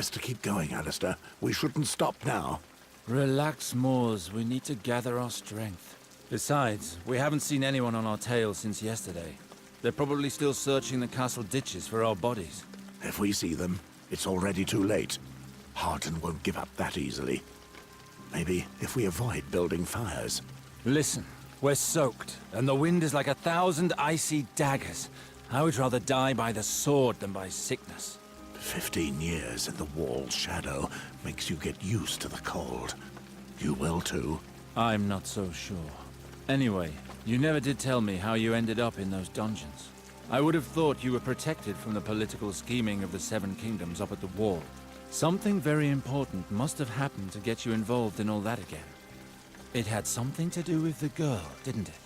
Best to keep going, Alistair. We shouldn't stop now. Relax, Moors. We need to gather our strength. Besides, we haven't seen anyone on our tail since yesterday. They're probably still searching the castle ditches for our bodies. If we see them, it's already too late. Harden won't give up that easily. Maybe if we avoid building fires. Listen, we're soaked, and the wind is like 1,000 icy daggers. I would rather die by the sword than by sickness. 15 years in the wall's shadow makes you get used to the cold. You will too. I'm not so sure. Anyway, you never did tell me how you ended up in those dungeons. I would have thought you were protected from the political scheming of the Seven Kingdoms up at the wall. Something very important must have happened to get you involved in all that again. It had something to do with the girl, didn't it?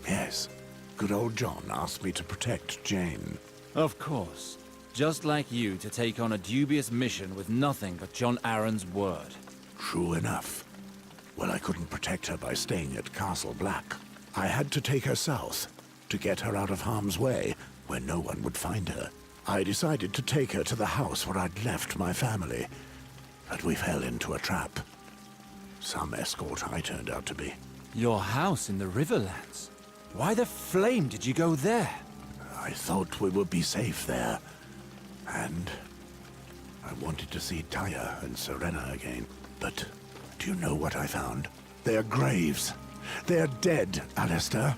Yes. Good old John asked me to protect Jane. Of course. Just like you to take on a dubious mission with nothing but John Aaron's word. True enough. Well, I couldn't protect her by staying at Castle Black. I had to take her south, to get her out of harm's way, where no one would find her. I decided to take her to the house where I'd left my family, but we fell into a trap. Some escort I turned out to be. Your house in the Riverlands? Why the flame did you go there? I thought we would be safe there, and I wanted to see Taya and Serena again. But do you know what I found? Their graves. They're dead, Alistair.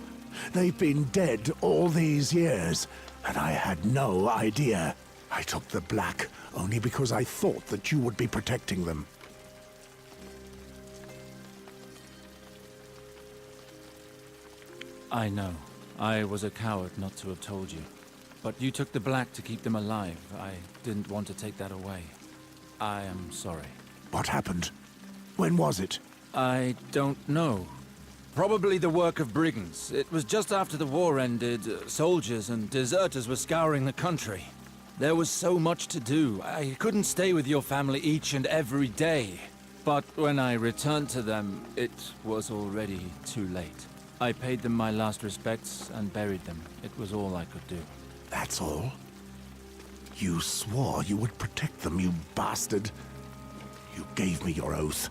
They've been dead all these years, and I had no idea. I took the Black only because I thought that you would be protecting them. I know. I was a coward not to have told you. But you took the Black to keep them alive. I didn't want to take that away. I am sorry. What happened? When was it? I don't know. Probably the work of brigands. It was just after the war ended. Soldiers and deserters were scouring the country. There was so much to do. I couldn't stay with your family each and every day. But when I returned to them, it was already too late. I paid them my last respects and buried them. It was all I could do. That's all? You swore you would protect them, you bastard. You gave me your oath.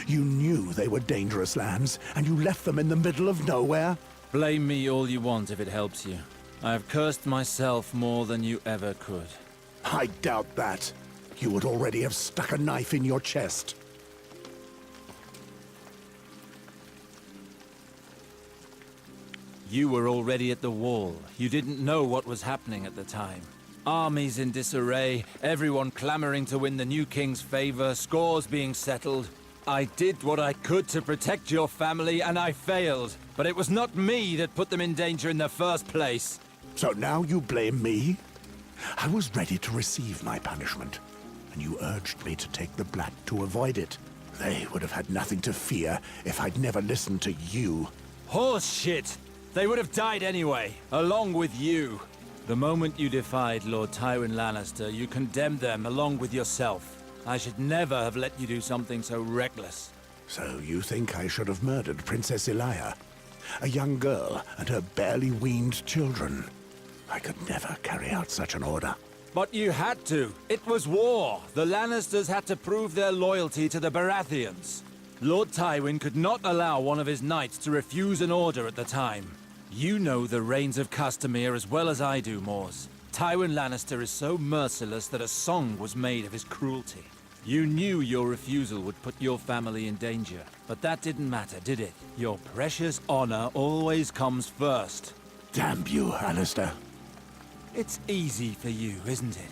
You knew they were dangerous lands, and you left them in the middle of nowhere? Blame me all you want if it helps you. I have cursed myself more than you ever could. I doubt that. You would already have stuck a knife in your chest. You were already at the wall. You didn't know what was happening at the time. Armies in disarray, everyone clamoring to win the new king's favor, scores being settled. I did what I could to protect your family, and I failed. But it was not me that put them in danger in the first place. So now you blame me? I was ready to receive my punishment, and you urged me to take the Black to avoid it. They would have had nothing to fear if I'd never listened to you. Horse shit! They would have died anyway, along with you. The moment you defied Lord Tywin Lannister, you condemned them along with yourself. I should never have let you do something so reckless. So you think I should have murdered Princess Elia? A young girl and her barely weaned children. I could never carry out such an order. But you had to. It was war. The Lannisters had to prove their loyalty to the Baratheons. Lord Tywin could not allow one of his knights to refuse an order at the time. You know the reigns of Castamere as well as I do, Moors. Tywin Lannister is so merciless that a song was made of his cruelty. You knew your refusal would put your family in danger, but that didn't matter, did it? Your precious honor always comes first. Damn you, Alistair. It's easy for you, isn't it?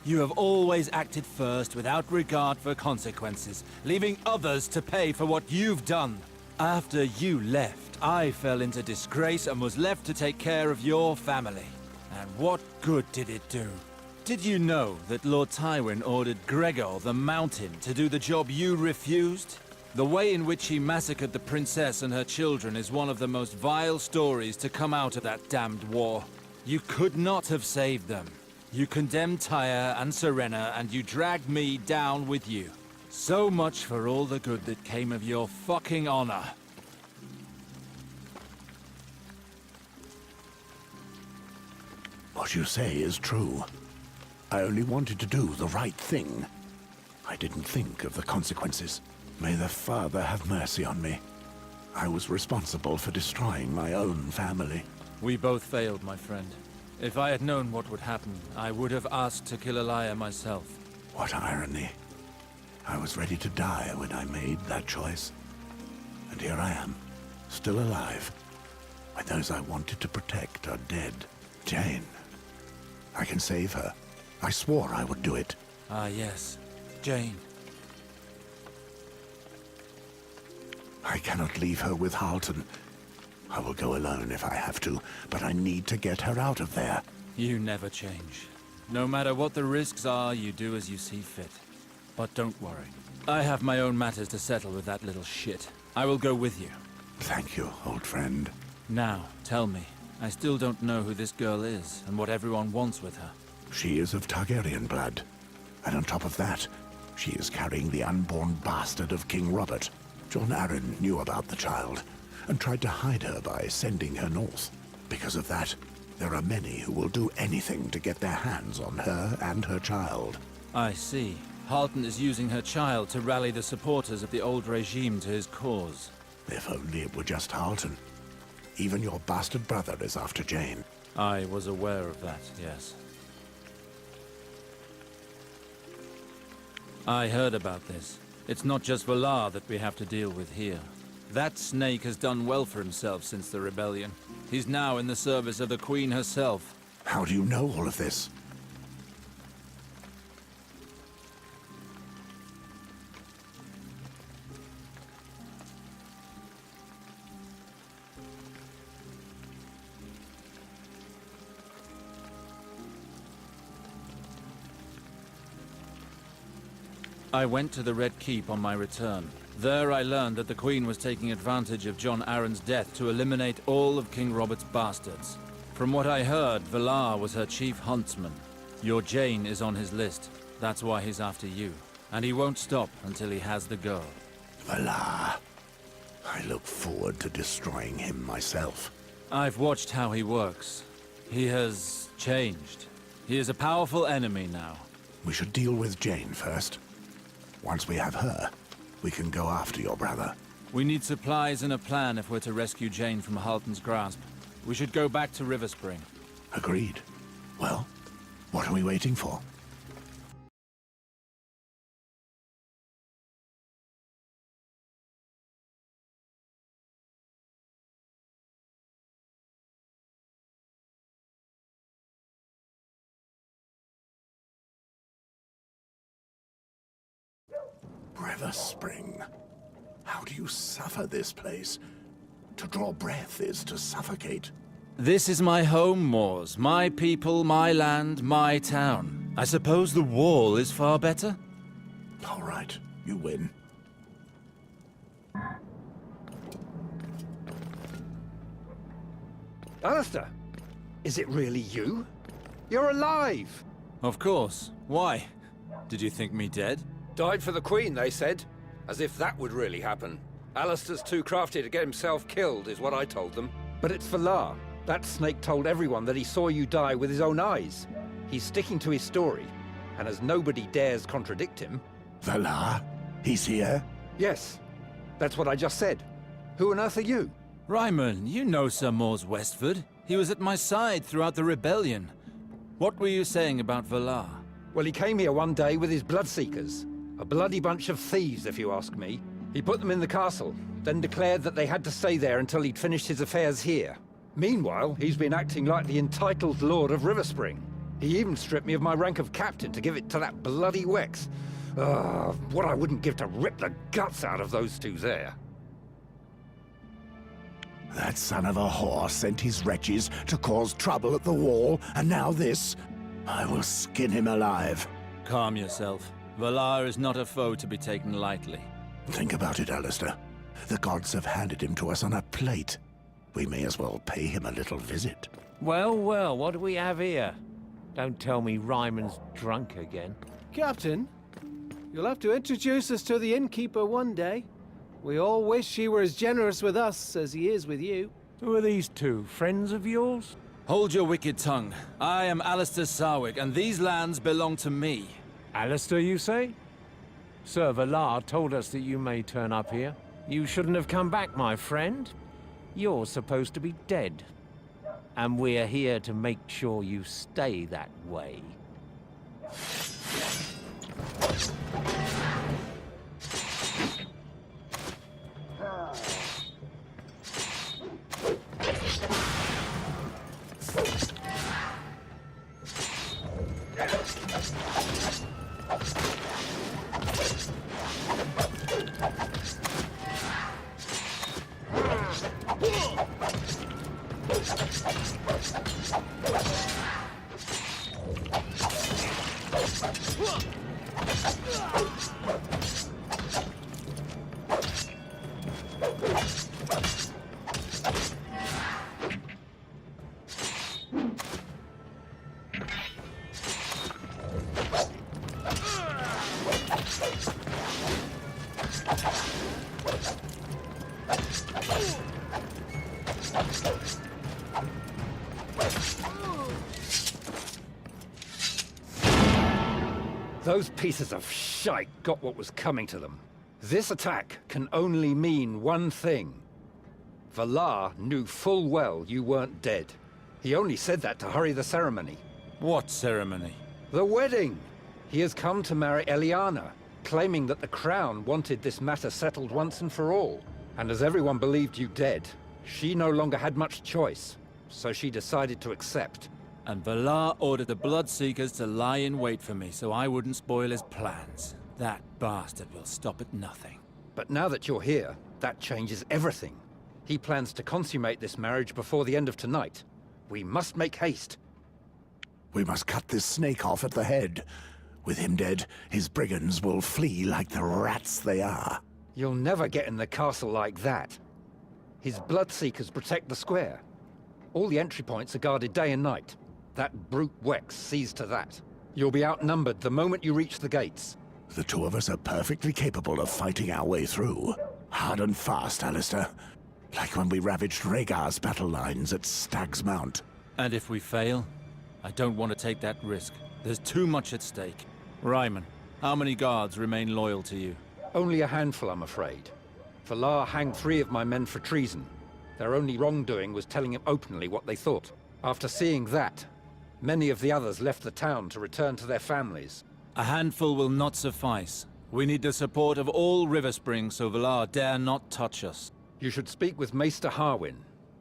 You have always acted first without regard for consequences, leaving others to pay for what you've done. After you left, I fell into disgrace and was left to take care of your family. And what good did it do? Did you know that Lord Tywin ordered Gregor the Mountain to do the job you refused? The way in which he massacred the princess and her children is one of the most vile stories to come out of that damned war. You could not have saved them. You condemned Taya and Serena, and you dragged me down with you. So much for all the good that came of your fucking honor. What you say is true. I only wanted to do the right thing. I didn't think of the consequences. May the Father have mercy on me. I was responsible for destroying my own family. We both failed, my friend. If I had known what would happen, I would have asked to kill Elia myself. What irony. I was ready to die when I made that choice. And here I am, still alive, when those I wanted to protect are dead. Jane. I can save her. I swore I would do it. Ah, yes. Jane. I cannot leave her with Halton. I will go alone if I have to, but I need to get her out of there. You never change. No matter what the risks are, you do as you see fit. But don't worry. I have my own matters to settle with that little shit. I will go with you. Thank you, old friend. Now, tell me. I still don't know who this girl is, and what everyone wants with her. She is of Targaryen blood. And on top of that, she is carrying the unborn bastard of King Robert. Jon Arryn knew about the child, and tried to hide her by sending her north. Because of that, there are many who will do anything to get their hands on her and her child. I see. Halton is using her child to rally the supporters of the old regime to his cause. If only it were just Halton. Even your bastard brother is after Jane. I was aware of that, yes. I heard about this. It's not just Valar that we have to deal with here. That snake has done well for himself since the rebellion. He's now in the service of the Queen herself. How do you know all of this? I went to the Red Keep on my return. There I learned that the Queen was taking advantage of Jon Arryn's death to eliminate all of King Robert's bastards. From what I heard, Valar was her chief huntsman. Your Jane is on his list. That's why he's after you. And he won't stop until he has the girl. Valar. I look forward to destroying him myself. I've watched how he works. He has changed. He is a powerful enemy now. We should deal with Jane first. Once we have her, we can go after your brother. We need supplies and a plan if we're to rescue Jane from Halton's grasp. We should go back to River Spring. Agreed. Well, what are we waiting for? River Spring. How do you suffer this place? To draw breath is to suffocate. This is my home, Moors. My people, my land, my town. I suppose the wall is far better? All right, you win. Alistair, is it really you? You're alive! Of course. Why? Did you think me dead? Died for the Queen, they said. As if that would really happen. Alistair's too crafty to get himself killed, is what I told them. But it's Valar. That snake told everyone that he saw you die with his own eyes. He's sticking to his story, and as nobody dares contradict him... Valar? He's here? Yes, that's what I just said. Who on earth are you? Ryman, you know Sir Mors Westford. He was at my side throughout the rebellion. What were you saying about Valar? Well, he came here one day with his Bloodseekers. A bloody bunch of thieves, if you ask me. He put them in the castle, then declared that they had to stay there until he'd finished his affairs here. Meanwhile, he's been acting like the entitled lord of River Spring. He even stripped me of my rank of captain to give it to that bloody Wex. What I wouldn't give to rip the guts out of those two there. That son of a whore sent his wretches to cause trouble at the wall, and now this. I will skin him alive. Calm yourself. Valar is not a foe to be taken lightly. Think about it, Alistair. The gods have handed him to us on a plate. We may as well pay him a little visit. Well, well, what do we have here? Don't tell me Ryman's drunk again. Captain, you'll have to introduce us to the innkeeper one day. We all wish he were as generous with us as he is with you. Who are these two? Friends of yours? Hold your wicked tongue. I am Alistair Sarwick, and these lands belong to me. Alistair, you say? Sir Valar told us that you may turn up here. You shouldn't have come back, my friend. You're supposed to be dead. And we're here to make sure you stay that way. Those pieces of shite got what was coming to them. This attack can only mean one thing. Valar knew full well you weren't dead. He only said that to hurry the ceremony. What ceremony? The wedding! He has come to marry Eliana, claiming that the Crown wanted this matter settled once and for all. And as everyone believed you dead, she no longer had much choice, so she decided to accept. And Valar ordered the Bloodseekers to lie in wait for me so I wouldn't spoil his plans. That bastard will stop at nothing. But now that you're here, that changes everything. He plans to consummate this marriage before the end of tonight. We must make haste. We must cut this snake off at the head. With him dead, his brigands will flee like the rats they are. You'll never get in the castle like that. His Bloodseekers protect the square. All the entry points are guarded day and night. That brute Wex sees to that. You'll be outnumbered the moment you reach the gates. The two of us are perfectly capable of fighting our way through. Hard and fast, Alistair. Like when we ravaged Rhaegar's battle lines at Stag's Mount. And if we fail, I don't want to take that risk. There's too much at stake. Ryman, how many guards remain loyal to you? Only a handful, I'm afraid. Valar hanged 3 of my men for treason. Their only wrongdoing was telling him openly what they thought. After seeing that, many of the others left the town to return to their families. A handful will not suffice. We need the support of all River Springs so Valar dare not touch us. You should speak with Maester Harwin.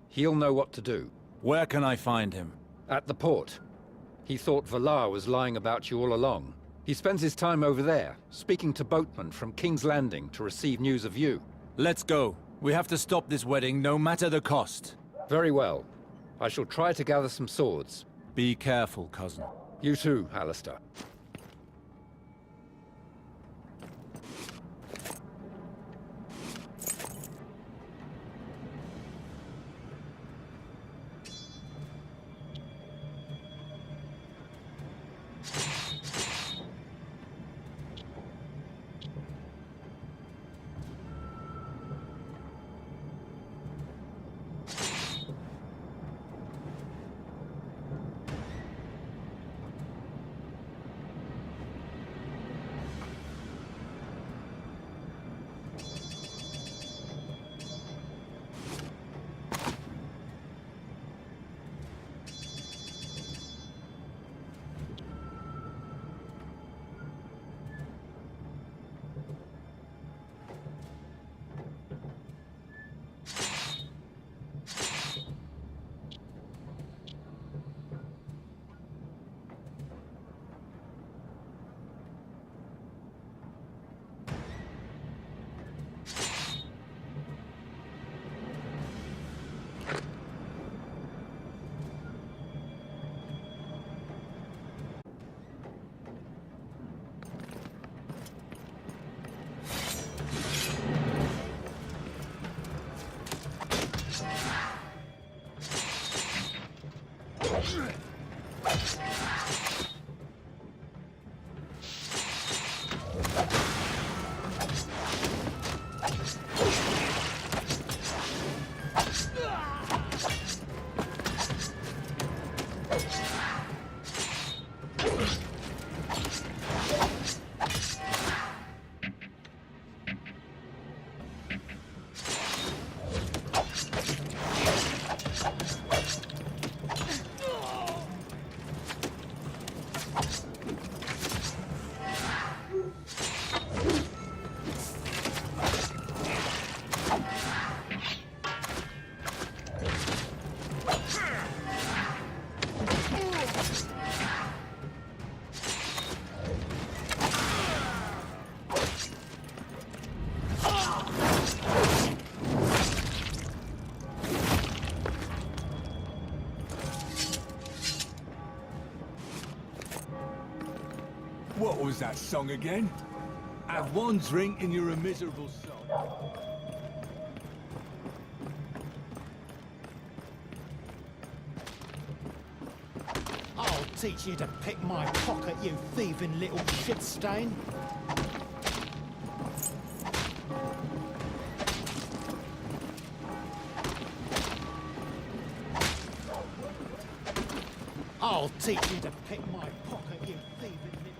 He'll know what to do. Where can I find him? At the port. He thought Valar was lying about you all along. He spends his time over there, speaking to boatmen from King's Landing to receive news of you. Let's go. We have to stop this wedding, no matter the cost. Very well. I shall try to gather some swords. Be careful, cousin. You too, Alistair. What was that song again? Have one drink and you're a miserable soul. I'll teach you to pick my pocket, you thieving little shit stain. I'll teach you to pick my pocket, you thieving little...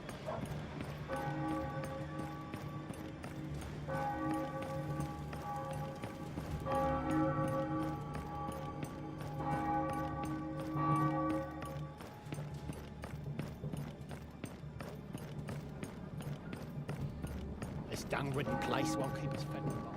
This dung-ridden place won't keep us fed long.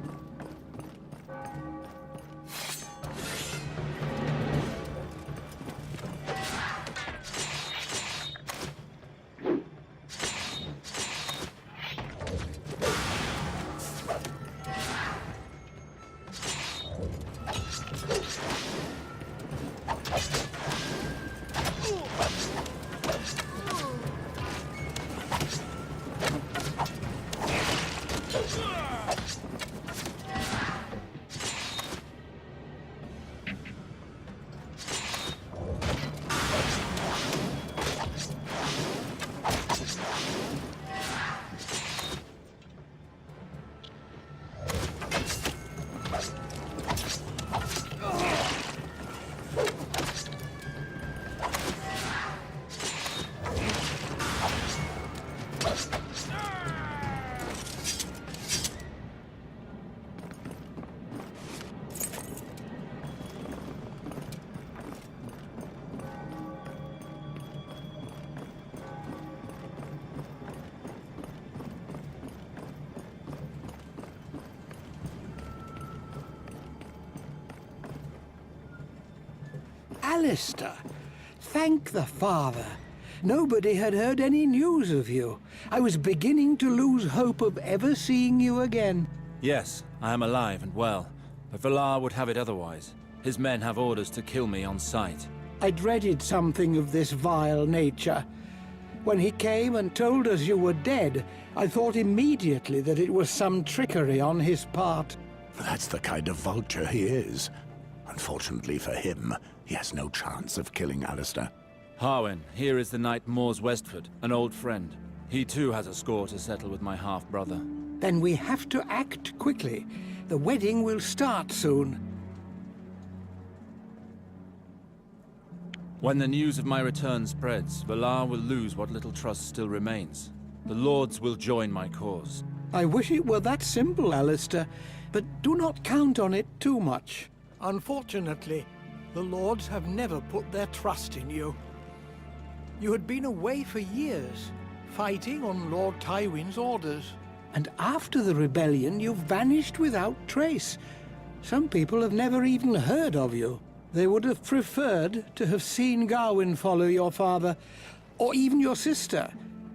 Alistair, thank the Father. Nobody had heard any news of you. I was beginning to lose hope of ever seeing you again. Yes, I am alive and well, but Valar would have it otherwise. His men have orders to kill me on sight. I dreaded something of this vile nature. When he came and told us you were dead, I thought immediately that it was some trickery on his part. That's the kind of vulture he is. Unfortunately for him, he has no chance of killing Alistair. Harwin, here is the knight Mors Westford, an old friend. He too has a score to settle with my half-brother. Then we have to act quickly. The wedding will start soon. When the news of my return spreads, Valar will lose what little trust still remains. The Lords will join my cause. I wish it were that simple, Alistair, but do not count on it too much. Unfortunately, the Lords have never put their trust in you. You had been away for years, fighting on Lord Tywin's orders. And after the rebellion, you vanished without trace. Some people have never even heard of you. They would have preferred to have seen Gawain follow your father, or even your sister,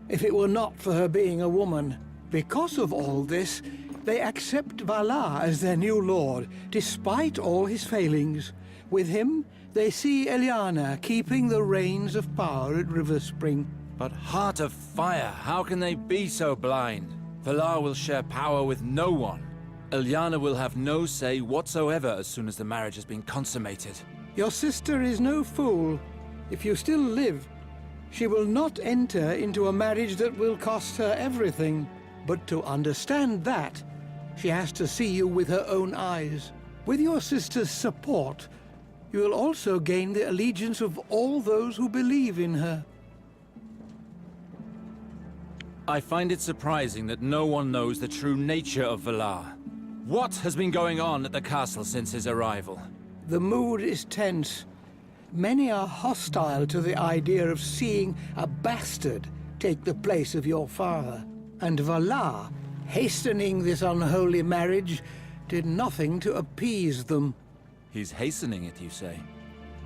if it were not for her being a woman. Because of all this, they accept Valar as their new lord, despite all his failings. With him, they see Eliana keeping the reins of power at Riverspring. But Heart of Fire, how can they be so blind? Valar will share power with no one. Eliana will have no say whatsoever as soon as the marriage has been consummated. Your sister is no fool. If you still live, she will not enter into a marriage that will cost her everything. But to understand that, she has to see you with her own eyes. With your sister's support, you will also gain the allegiance of all those who believe in her. I find it surprising that no one knows the true nature of Valar. What has been going on at the castle since his arrival? The mood is tense. Many are hostile to the idea of seeing a bastard take the place of your father. And Valar, hastening this unholy marriage, did nothing to appease them. He's hastening it, you say?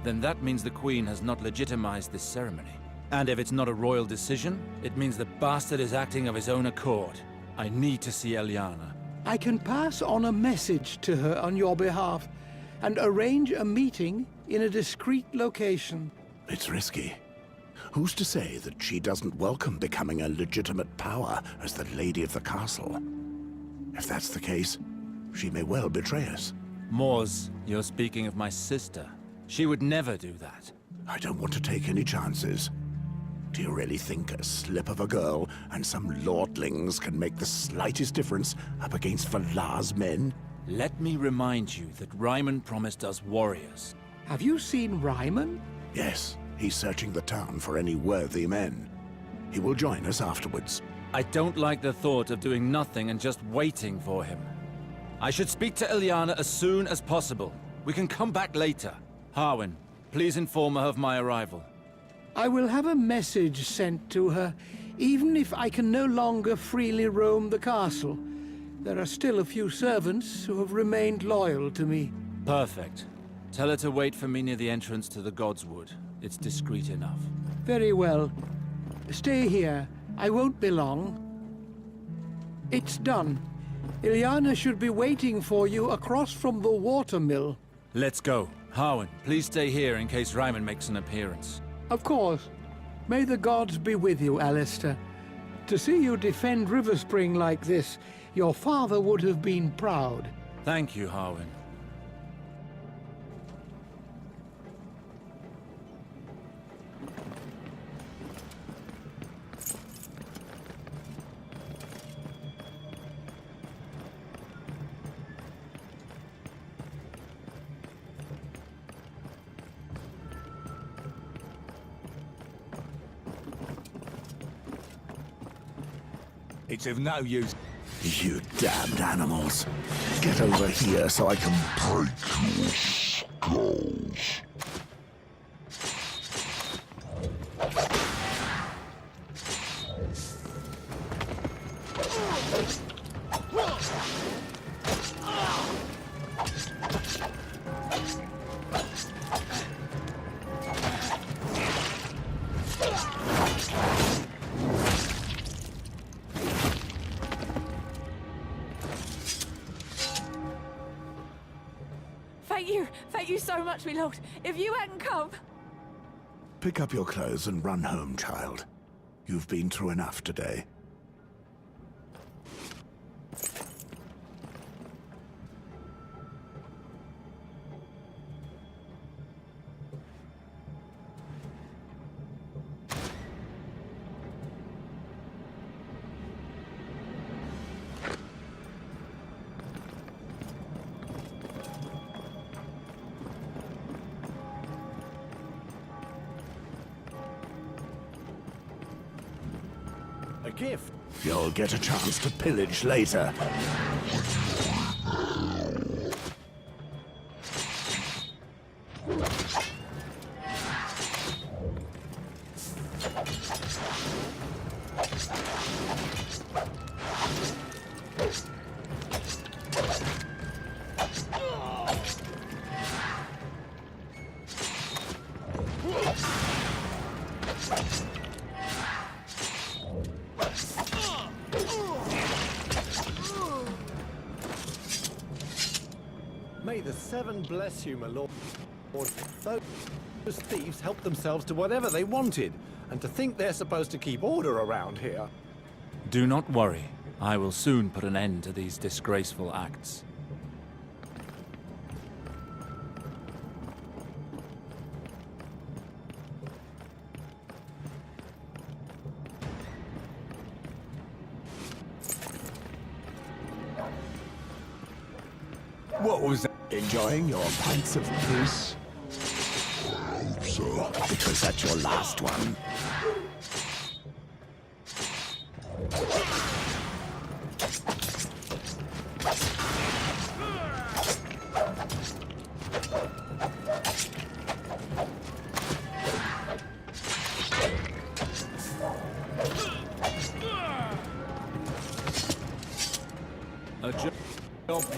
Then that means the Queen has not legitimized this ceremony. And if it's not a royal decision, it means the bastard is acting of his own accord. I need to see Eliana. I can pass on a message to her on your behalf and arrange a meeting in a discreet location. It's risky. Who's to say that she doesn't welcome becoming a legitimate power as the lady of the castle? If that's the case, she may well betray us. Mors, you're speaking of my sister. She would never do that. I don't want to take any chances. Do you really think a slip of a girl and some lordlings can make the slightest difference up against Valar's men? Let me remind you that Ryman promised us warriors. Have you seen Ryman? Yes, he's searching the town for any worthy men. He will join us afterwards. I don't like the thought of doing nothing and just waiting for him. I should speak to Ilyana as soon as possible. We can come back later. Harwin, please inform her of my arrival. I will have a message sent to her, even if I can no longer freely roam the castle. There are still a few servants who have remained loyal to me. Perfect. Tell her to wait for me near the entrance to the Godswood. It's discreet enough. Very well. Stay here. I won't be long. It's done. Ilyana should be waiting for you across from the watermill. Let's go. Harwin, please stay here in case Ryman makes an appearance. Of course. May the gods be with you, Alistair. To see you defend Riverspring like this, your father would have been proud. Thank you, Harwin. It's of no use. You damned animals. Get over here so I can break your skulls. Thank you so much, my lord. If you hadn't come... Pick up your clothes and run home, child. You've been through enough today. A gift. You'll get a chance to pillage later. May the Seven bless you, my lord. Those thieves helped themselves to whatever they wanted, and to think they're supposed to keep order around here. Do not worry. I will soon put an end to these disgraceful acts. What was that? Enjoying your pints of piss? I hope so. Because that's your last one. A job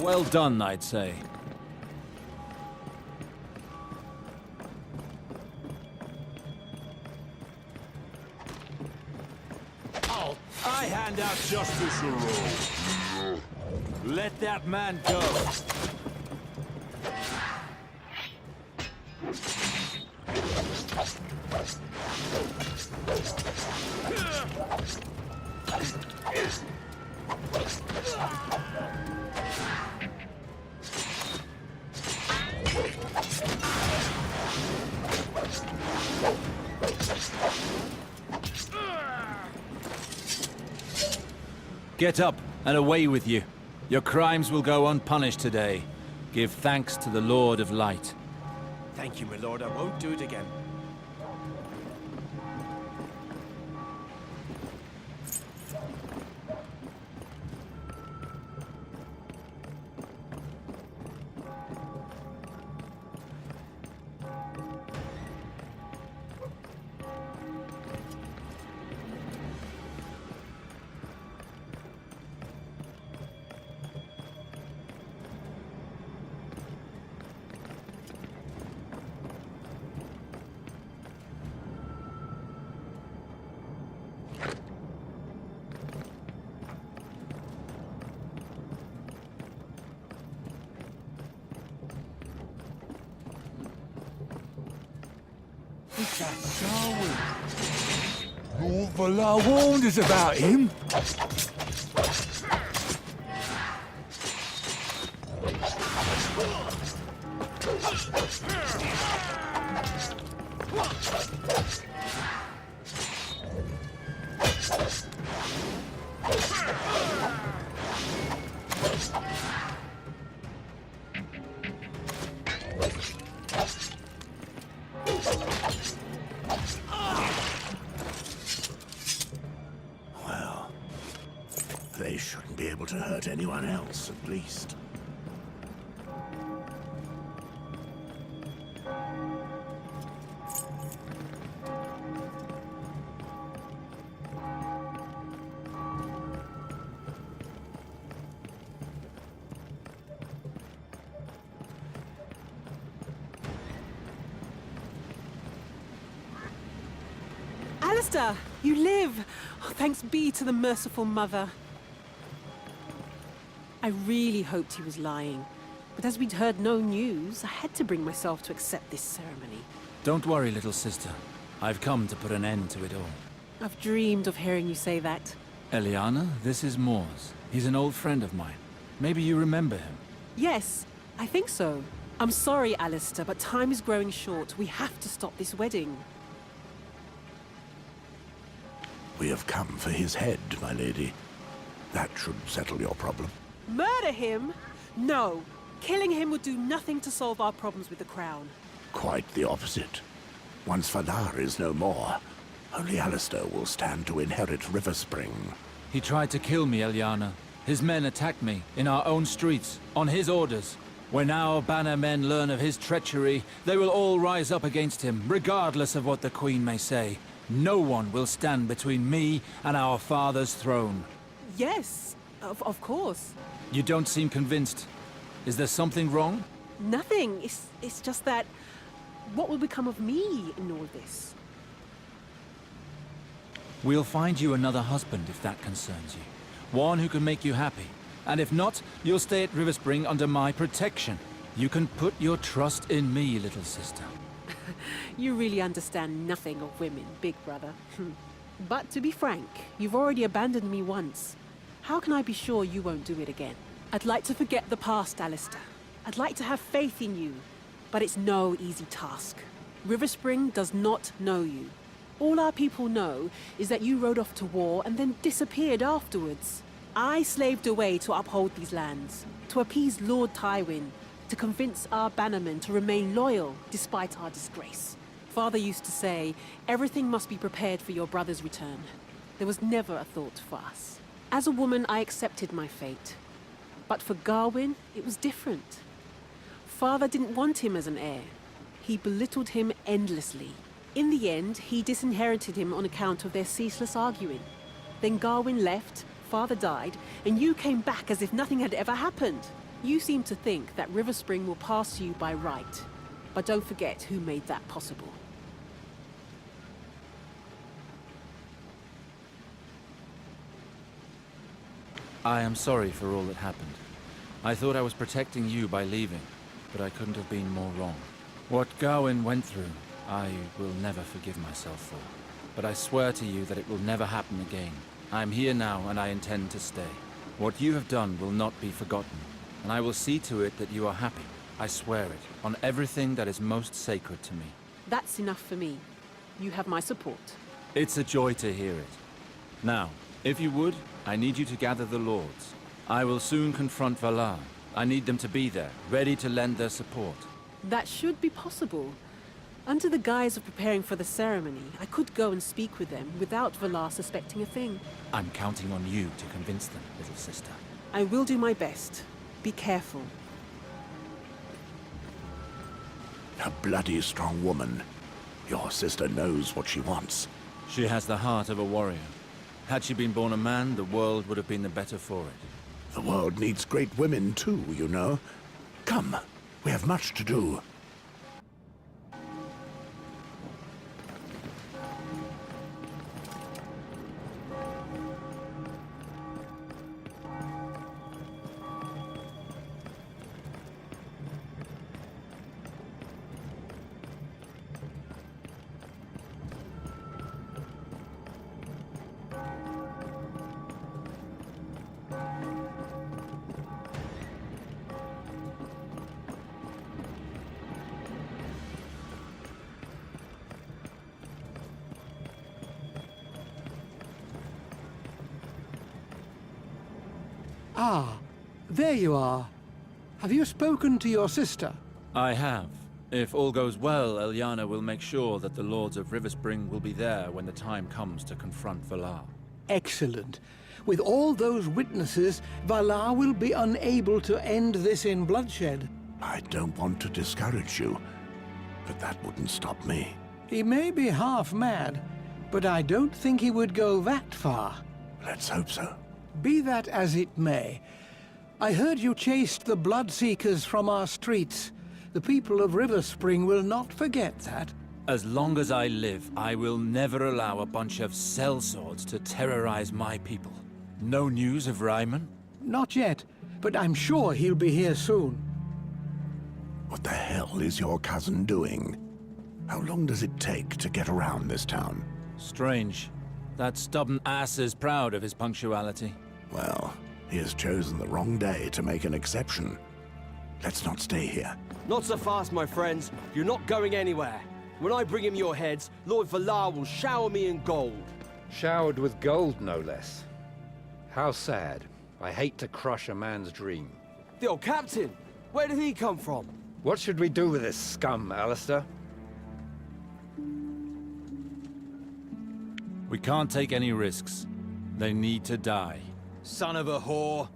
well done, I'd say. I hand out justice a roll. Let that man go. Get up and away with you. Your crimes will go unpunished today. Give thanks to the Lord of Light. Thank you, my lord. I won't do it again. It's that Darwin. Lord Valar warned us about him. Well, they shouldn't be able to hurt anyone else, at least. Alistair, you live! Oh, thanks be to the merciful mother. I really hoped he was lying, but as we'd heard no news, I had to bring myself to accept this ceremony. Don't worry, little sister. I've come to put an end to it all. I've dreamed of hearing you say that. Eliana, this is Mors. He's an old friend of mine. Maybe you remember him. Yes, I think so. I'm sorry, Alistair, but time is growing short. We have to stop this wedding. We have come for his head, my lady. That should settle your problem. Murder him? No. Killing him would do nothing to solve our problems with the crown. Quite the opposite. Once Valar is no more, only Alistair will stand to inherit River Spring. He tried to kill me, Eliana. His men attacked me, in our own streets, on his orders. When our banner men learn of his treachery, they will all rise up against him, regardless of what the Queen may say. No one will stand between me and our father's throne. Yes, of course. You don't seem convinced. Is there something wrong? Nothing. It's just that... what will become of me in all this? We'll find you another husband if that concerns you. One who can make you happy. And if not, you'll stay at River Spring under my protection. You can put your trust in me, little sister. You really understand nothing of women, big brother. But to be frank, you've already abandoned me once. How can I be sure you won't do it again? I'd like to forget the past, Alistair. I'd like to have faith in you. But it's no easy task. River Spring does not know you. All our people know is that you rode off to war and then disappeared afterwards. I slaved away to uphold these lands, to appease Lord Tywin, to convince our bannermen to remain loyal despite our disgrace. Father used to say, everything must be prepared for your brother's return. There was never a thought for us. As a woman, I accepted my fate. But for Gawain, it was different. Father didn't want him as an heir. He belittled him endlessly. In the end, he disinherited him on account of their ceaseless arguing. Then Gawain left, Father died, and you came back as if nothing had ever happened. You seem to think that River Spring will pass you by right. But don't forget who made that possible. I am sorry for all that happened. I thought I was protecting you by leaving, but I couldn't have been more wrong. What Gawain went through, I will never forgive myself for. But I swear to you that it will never happen again. I am here now, and I intend to stay. What you have done will not be forgotten, and I will see to it that you are happy. I swear it, on everything that is most sacred to me. That's enough for me. You have my support. It's a joy to hear it. Now, If you would, I need you to gather the lords. I will soon confront Valar. I need them to be there, ready to lend their support. That should be possible. Under the guise of preparing for the ceremony, I could go and speak with them without Valar suspecting a thing. I'm counting on you to convince them, little sister. I will do my best. Be careful. A bloody strong woman. Your sister knows what she wants. She has the heart of a warrior. Had she been born a man, the world would have been the better for it. The world needs great women too, you know. Come, we have much to do. Ah, there you are. Have you spoken to your sister? I have. If all goes well, Eliana will make sure that the Lords of Riverspring will be there when the time comes to confront Valar. Excellent. With all those witnesses, Valar will be unable to end this in bloodshed. I don't want to discourage you, but that wouldn't stop me. He may be half mad, but I don't think he would go that far. Let's hope so. Be that as it may, I heard you chased the Bloodseekers from our streets. The people of Riverspring will not forget that. As long as I live, I will never allow a bunch of sellswords to terrorize my people. No news of Ryman? Not yet, but I'm sure he'll be here soon. What the hell is your cousin doing? How long does it take to get around this town? Strange. That stubborn ass is proud of his punctuality. Well, he has chosen the wrong day to make an exception. Let's not stay here. Not so fast, my friends. You're not going anywhere. When I bring him your heads, Lord Valar will shower me in gold. Showered with gold, no less. How sad. I hate to crush a man's dream. The old captain! Where did he come from? What should we do with this scum, Alistair? We can't take any risks. They need to die. Son of a whore.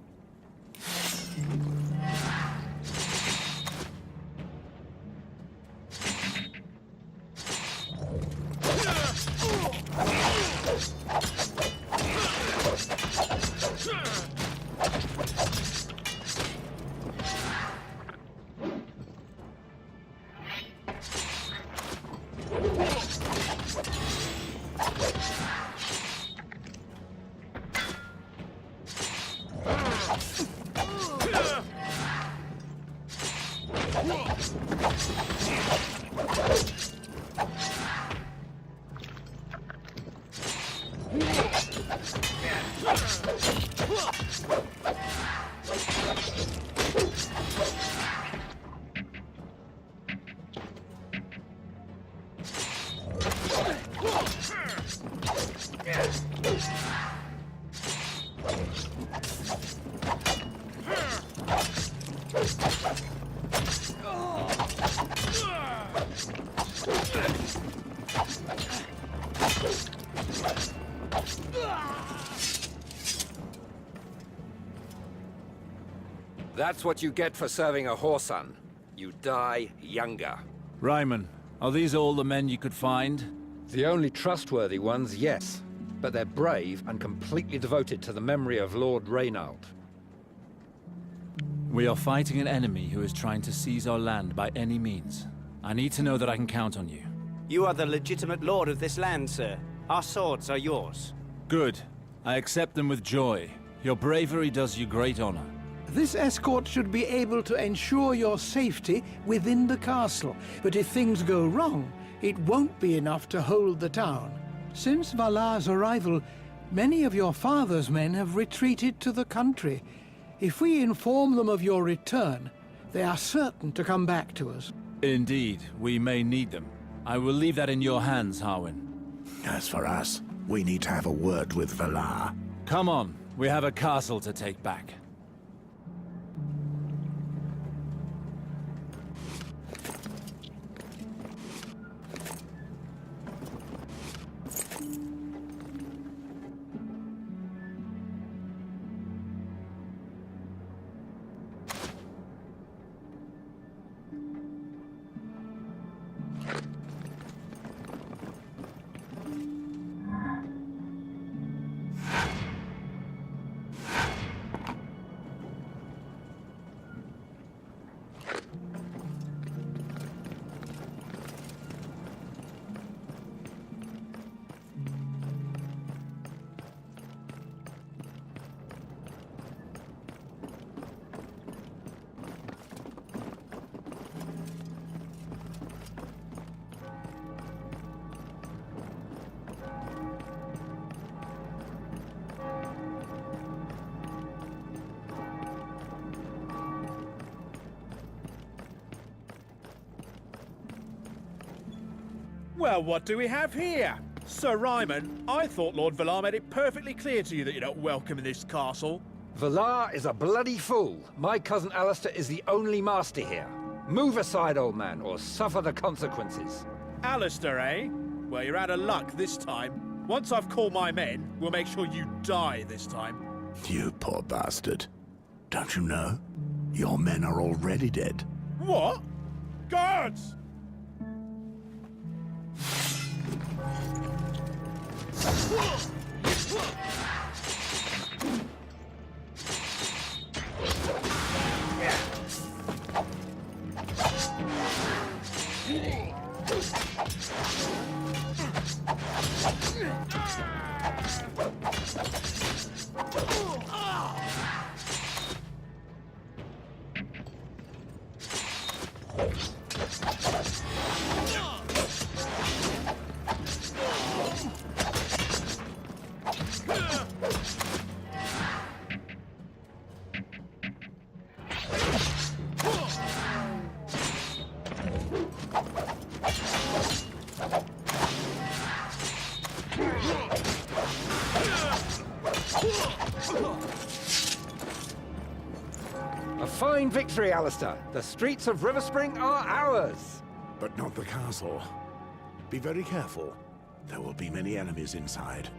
That's what you get for serving a whoreson. You die younger. Ryman, are these all the men you could find? The only trustworthy ones, yes. But they're brave and completely devoted to the memory of Lord Reynald. We are fighting an enemy who is trying to seize our land by any means. I need to know that I can count on you. You are the legitimate lord of this land, sir. Our swords are yours. Good. I accept them with joy. Your bravery does you great honor. This escort should be able to ensure your safety within the castle, but if things go wrong, it won't be enough to hold the town. Since Valar's arrival, many of your father's men have retreated to the country. If we inform them of your return, they are certain to come back to us. Indeed, we may need them. I will leave that in your hands, Harwin. As for us, we need to have a word with Valar. Come on, we have a castle to take back. Well, what do we have here? Sir Ryman, I thought Lord Villar made it perfectly clear to you that you're not welcome in this castle. Villar is a bloody fool. My cousin Alistair is the only master here. Move aside, old man, or suffer the consequences. Alistair, eh? Well, you're out of luck this time. Once I've called my men, we'll make sure you die this time. You poor bastard. Don't you know? Your men are already dead. What? Guards! A fine victory, Alistair. The streets of Riverspring are ours. But not the castle. Be very careful. There will be many enemies inside.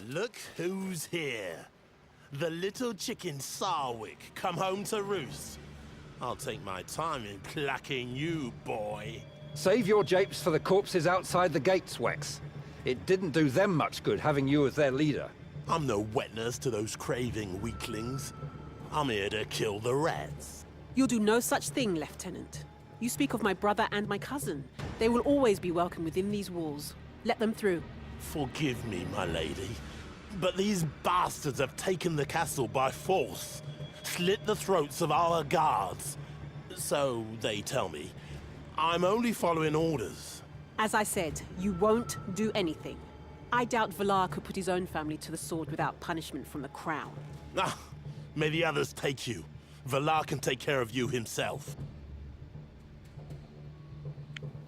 Look who's here. The little chicken Sarwick come home to roost. I'll take my time in plucking you, boy. Save your japes for the corpses outside the gates, Wex. It didn't do them much good having you as their leader. I'm no wet nurse to those craving weaklings. I'm here to kill the rats. You'll do no such thing, Lieutenant. You speak of my brother and my cousin. They will always be welcome within these walls. Let them through. Forgive me, my lady, but these bastards have taken the castle by force, slit the throats of our guards. So they tell me. I'm only following orders. As I said, you won't do anything. I doubt Villar could put his own family to the sword without punishment from the crown. Ah, may the others take you. Villar can take care of you himself.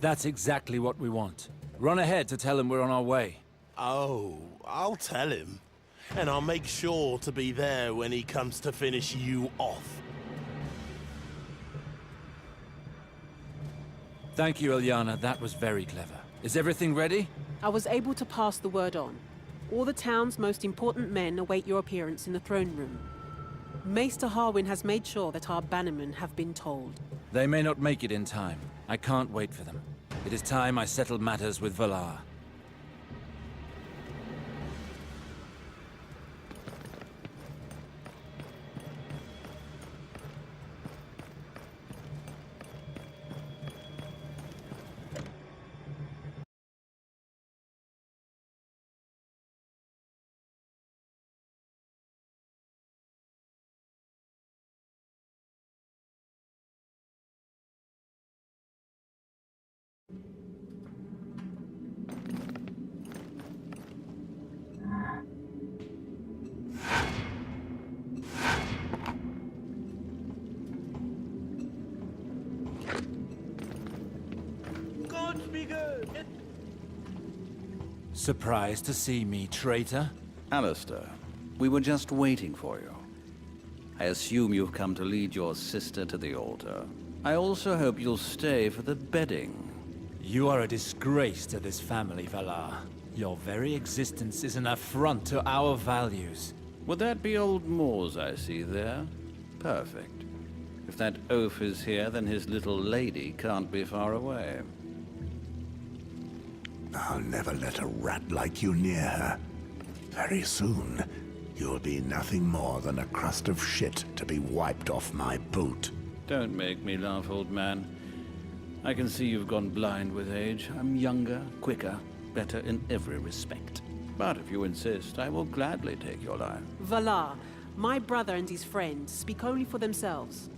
That's exactly what we want. Run ahead to tell him we're on our way. Oh, I'll tell him. And I'll make sure to be there when he comes to finish you off. Thank you, Ilyana. That was very clever. Is everything ready? I was able to pass the word on. All the town's most important men await your appearance in the throne room. Maester Harwin has made sure that our bannermen have been told. They may not make it in time. I can't wait for them. It is time I settled matters with Villar. Won't be good. Surprised to see me, traitor? Alistair, we were just waiting for you. I assume you've come to lead your sister to the altar. I also hope you'll stay for the bedding. You are a disgrace to this family, Valar. Your very existence is an affront to our values. Would that be old Moors I see there? Perfect. If that oaf is here, then his little lady can't be far away. I'll never let a rat like you near her. Very soon, you'll be nothing more than a crust of shit to be wiped off my boot. Don't make me laugh, old man. I can see you've gone blind with age. I'm younger, quicker, better in every respect. But if you insist, I will gladly take your life. Valar, my brother and his friends speak only for themselves.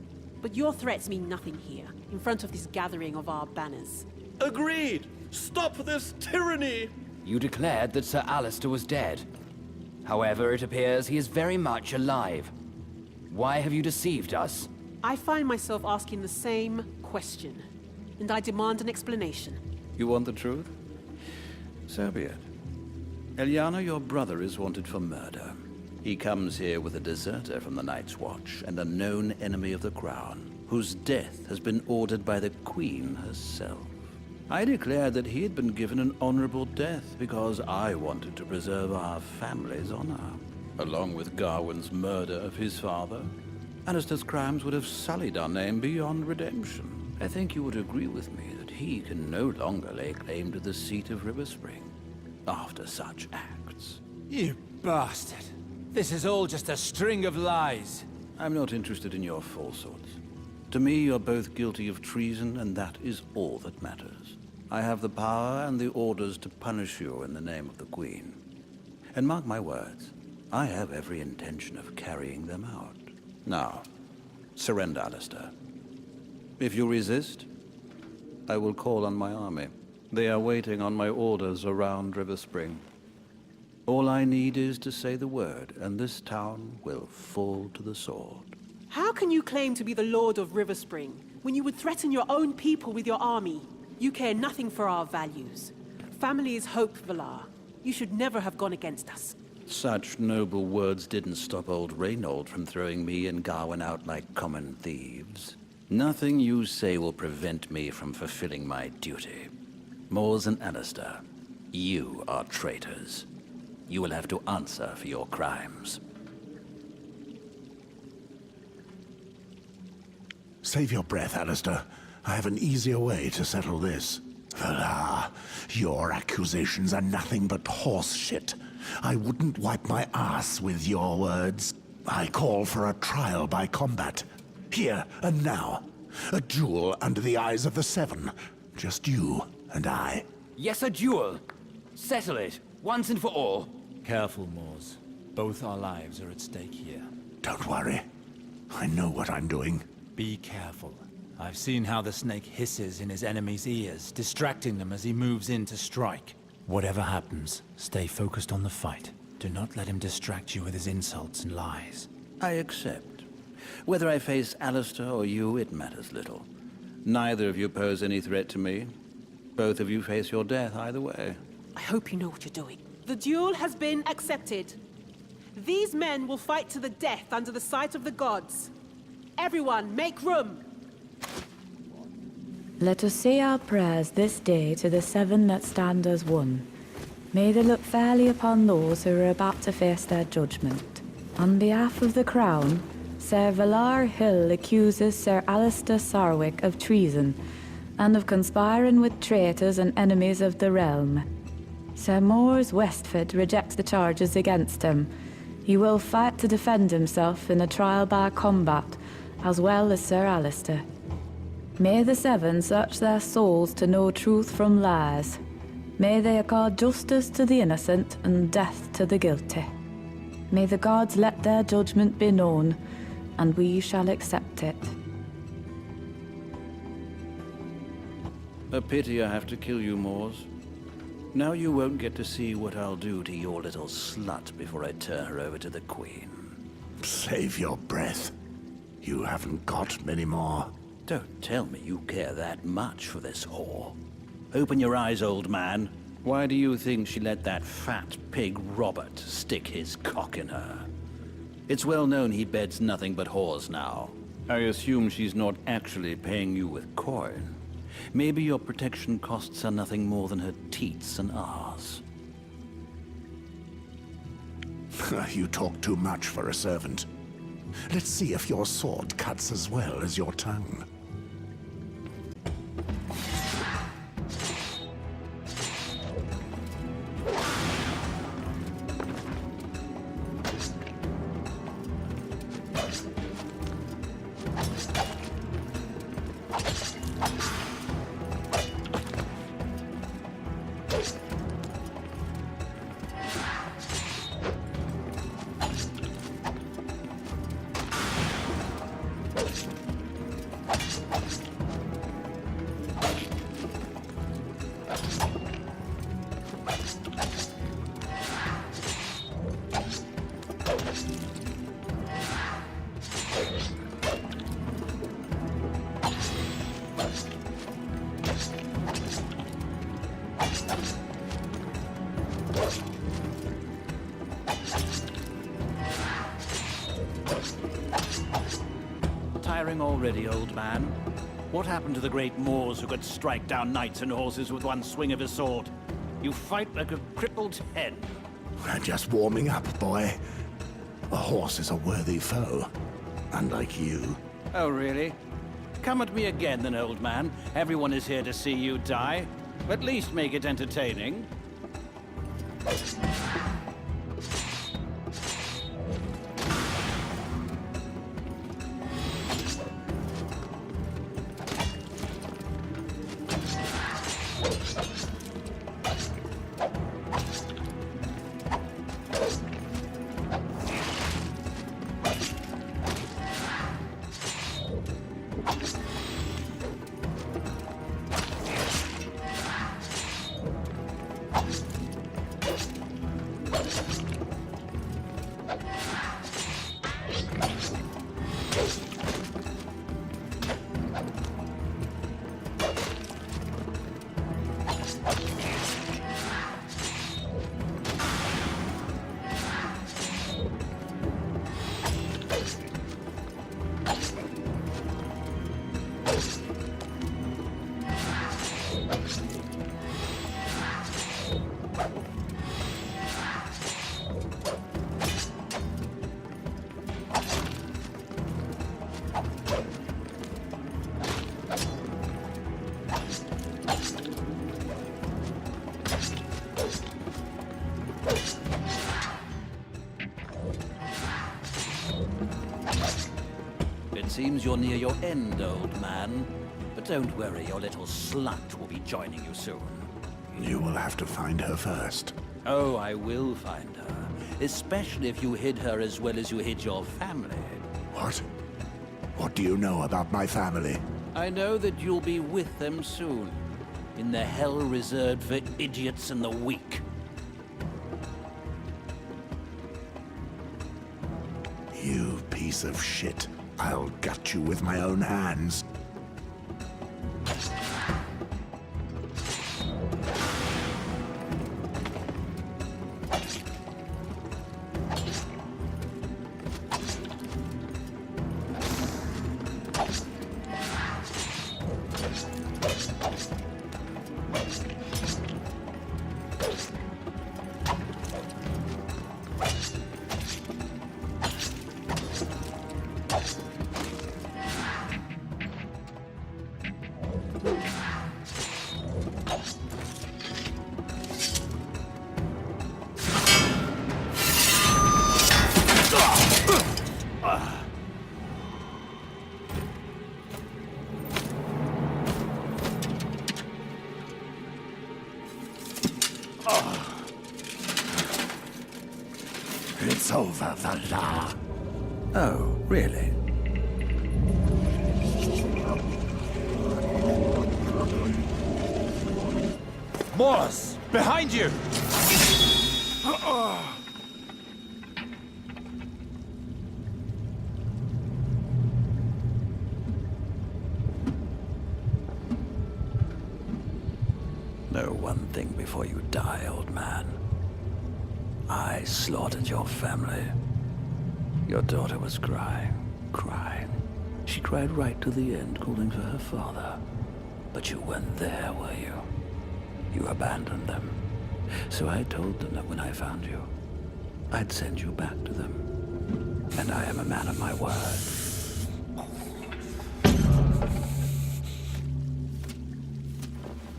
But your threats mean nothing here, in front of this gathering of our banners. Agreed! Stop this tyranny! You declared that Sir Alistair was dead. However, it appears he is very much alive. Why have you deceived us? I find myself asking the same question, and I demand an explanation. You want the truth? So be it. Eliana, your brother, is wanted for murder. He comes here with a deserter from the Night's Watch and a known enemy of the Crown, whose death has been ordered by the Queen herself. I declared that he had been given an honorable death because I wanted to preserve our family's honor. Along with Garwin's murder of his father, Alistair's crimes would have sullied our name beyond redemption. I think you would agree with me that he can no longer lay claim to the seat of Riverspring after such acts. You bastard! This is all just a string of lies. I'm not interested in your falsehoods. To me, you're both guilty of treason, and that is all that matters. I have the power and the orders to punish you in the name of the Queen. And mark my words, I have every intention of carrying them out. Now, surrender, Alistair. If you resist, I will call on my army. They are waiting on my orders around Riverspring. All I need is to say the word, and this town will fall to the sword. How can you claim to be the Lord of Riverspring when you would threaten your own people with your army? You care nothing for our values. Family is hope, Valar. You should never have gone against us. Such noble words didn't stop old Reynold from throwing me and Garwin out like common thieves. Nothing you say will prevent me from fulfilling my duty. Moors and Alistair, you are traitors. You will have to answer for your crimes. Save your breath, Alistair. I have an easier way to settle this. Valar, your accusations are nothing but horse shit. I wouldn't wipe my ass with your words. I call for a trial by combat. Here and now. A duel under the eyes of the Seven. Just you and I. Yes, a duel. Settle it, once and for all. Careful, Moors. Both our lives are at stake here. Don't worry. I know what I'm doing. Be careful. I've seen how the snake hisses in his enemy's ears, distracting them as he moves in to strike. Whatever happens, stay focused on the fight. Do not let him distract you with his insults and lies. I accept. Whether I face Alistair or you, it matters little. Neither of you pose any threat to me. Both of you face your death either way. I hope you know what you're doing. The duel has been accepted. These men will fight to the death under the sight of the gods. Everyone, make room! Let us say our prayers this day to the Seven that stand as one. May they look fairly upon those who are about to face their judgment. On behalf of the Crown, Sir Valar Hill accuses Sir Alistair Sarwick of treason and of conspiring with traitors and enemies of the realm. Sir Mors Westford rejects the charges against him. He will fight to defend himself in a trial by combat, as well as Sir Alistair. May the Seven search their souls to know truth from lies. May they accord justice to the innocent and death to the guilty. May the gods let their judgment be known, and we shall accept it. A pity I have to kill you, Moors. Now you won't get to see what I'll do to your little slut before I turn her over to the Queen. Save your breath. You haven't got many more. Don't tell me you care that much for this whore. Open your eyes, old man. Why do you think she let that fat pig Robert stick his cock in her? It's well known he beds nothing but whores now. I assume she's not actually paying you with coin. Maybe your protection costs her nothing more than her teats and ahs. You talk too much for a servant. Let's see if your sword cuts as well as your tongue. Tiring already, old man? What happened to the great Moors who could strike down knights and horses with one swing of his sword? You fight like a crippled hen. Just warming up, boy. A horse is a worthy foe, unlike you. Oh, really? Come at me again, then, old man. Everyone is here to see you die. At least make it entertaining. Seems you're near your end, old man. But don't worry, your little slut will be joining you soon. You will have to find her first. Oh, I will find her. Especially if you hid her as well as you hid your family. What? What do you know about my family? I know that you'll be with them soon. In the hell reserved for idiots and the weak. You piece of shit. I'll gut you with my own hands. It's over, Valar. Oh, really? Moors! Behind you! Know one thing before you die, old man. I slaughtered your family. Your daughter was crying. She cried right to the end, calling for her father. But you weren't there, were you? You abandoned them. So I told them that when I found you, I'd send you back to them. And I am a man of my word.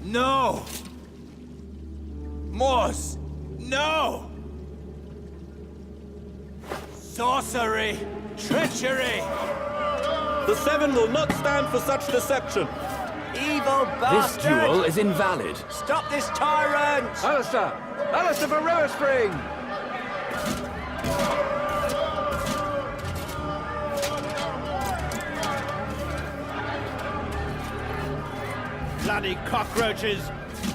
No! Moors! No! Sorcery! Treachery! The Seven will not stand for such deception. Evil bastard! This duel is invalid. Stop this tyrant! Alistair! Alistair for River Spring! Bloody cockroaches!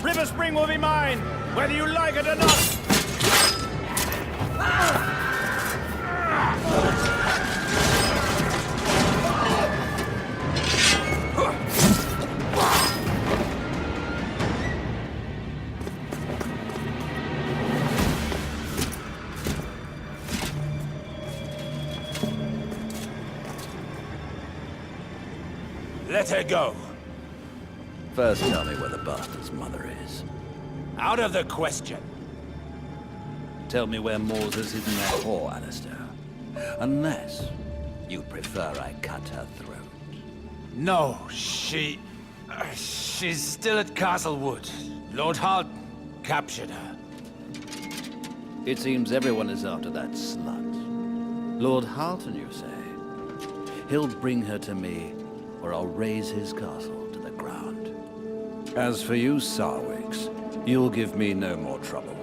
River Spring will be mine, whether you like it or not! Let her go. First tell me where the bastard's mother is. Out of the question. Tell me where Moors has hidden their whore, Alistair. Unless you prefer I cut her throat. No, she's still at Castlewood. Lord Holt captured her. It seems everyone is after that slut. Lord Halton, you say? He'll bring her to me, or I'll raise his castle to the ground. As for you, Sarwicks, you'll give me no more trouble.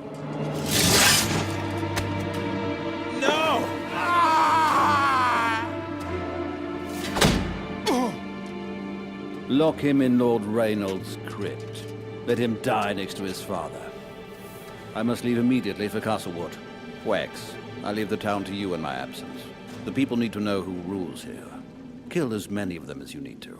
No! Lock him in Lord Reynolds' crypt. Let him die next to his father. I must leave immediately for Castlewood. Wex, I leave the town to you in my absence. The people need to know who rules here. Kill as many of them as you need to.